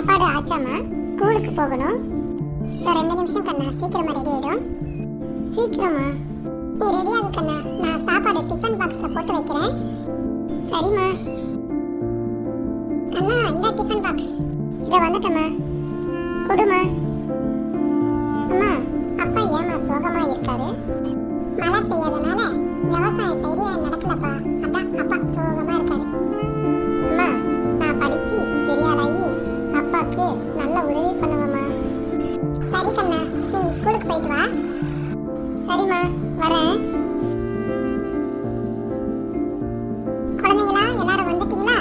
சாப்பாடு ஆச்சாமா? ஸ்கூலுக்கு போகணும். 2 நிமிஷம் கண்ணா, சீக்கிரமா ரெடி ஆயிடும். சீக்கிரமா? நீ ரெடி ஆகு கண்ணா, நான் சாப்பாடு டிஃபன் பாக்ஸ்ல போட்டு வைக்கிறேன். சரிம்மா. கண்ணா, இந்த டிஃபன் பாக்ஸ். இத வந்துட்டமா, கொடுமா. அம்மா, அப்பா ஏமா சோகமா இருக்காரு? மழை பெய்யாதனால விவசாயம் சரியா நடக்கலப்பா, அதான் அப்பா சோகமா இருக்காரு. அம்மா, நான் படிச்சு பெரிய ஆளாகி அப்பாக்கு நல்ல உதவி பண்ணுவேம்மா. சரி கண்ணா, நீ ஸ்கூலுக்கு போயிட்டு வா. சரிம்மா, வரேன். குழந்தைங்களா, எல்லாரும் வந்துட்டீங்களா?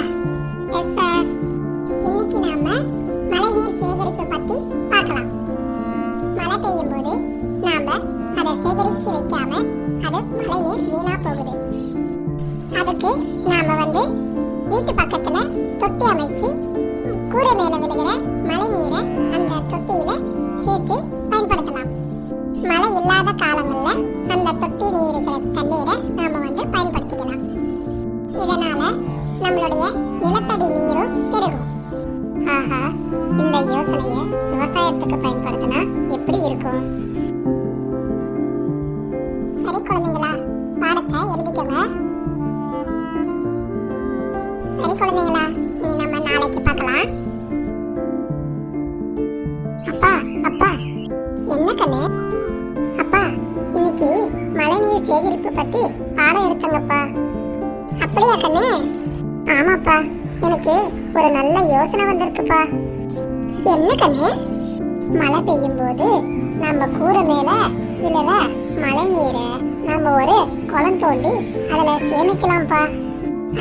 Yes sir. இன்னைக்கு நாம மழை நீர் சேகரிப்பு பத்தி பார்க்கலாம். மழை பெய்யும் போது நாம அதை சேகரிச்சு வைக்காம அது மழை நீர் வீணா போகுது. அதுக்கு நாம வீட்டு பக்கத்துல தொட்டி அமைச்சு கூரை மேல விழுகிற மழை நீரை அந்த தொட்டியில சேர்த்து பயன்படுத்தலாம். மழை இல்லாத காலங்கள்ல அந்த தொட்டி நீர் இருக்கிற தண்ணீரை நாம பயன்படுத்திக்கலாம். இதனால நம்மளுடைய நிலத்தடி நீரும் பெருகும். ஆஹா, இந்த யோசனையை விவசாயத்துக்கு பயன்படுத்தினா எப்படி இருக்கும்? சரி குழந்தைங்களா, பாடத்தை எழுதிக்கோங்க. சரி குழந்தைங்களா, இனி நம்ம நாளைக்கு பார்க்கலாம். அப்பா, அப்பா. என்ன கண்ணு? அப்பா, இன்னைக்கு மழைநீர் சேகரிப்பு பத்தி பாடம் எடுத்தாங்கப்பா. அப்படியா கண்ணு? ஆமாப்பா, எனக்கு ஒரு நல்ல யோசனை வந்திருக்குப்பா. என்ன கண்ணு? மழை பெய்யும் போது நம்ம கூரை மேல விழுற மழை நீரை நம்ம ஒரு குளம் தோண்டி அதுல சேமிக்கலாம்ப்பா.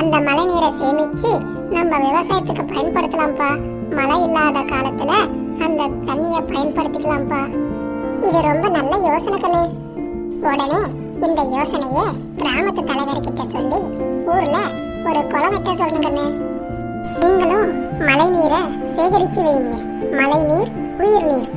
அந்த மழை நீரை சேமிச்சு நம்ம விவசாயத்துக்கு பயன்படுத்தலாம்ப்பா. மழை இல்லாத காலத்துல அந்த தண்ணியை பயன்படுத்திக்கலாம்ப்பா. இது ரொம்ப நல்ல யோசனை கண்ணு. உடனே இந்த யோசனையை கிராமத்து தலைவர்கிட்ட சொல்லி ஊர்ல ஒரு குளம் வெட்ட சொல்லுங்க கண்ணு. நீங்களும் மழை நீரை சேகரிச்சு வைங்க. மழை நீர் உயிர் நீர்.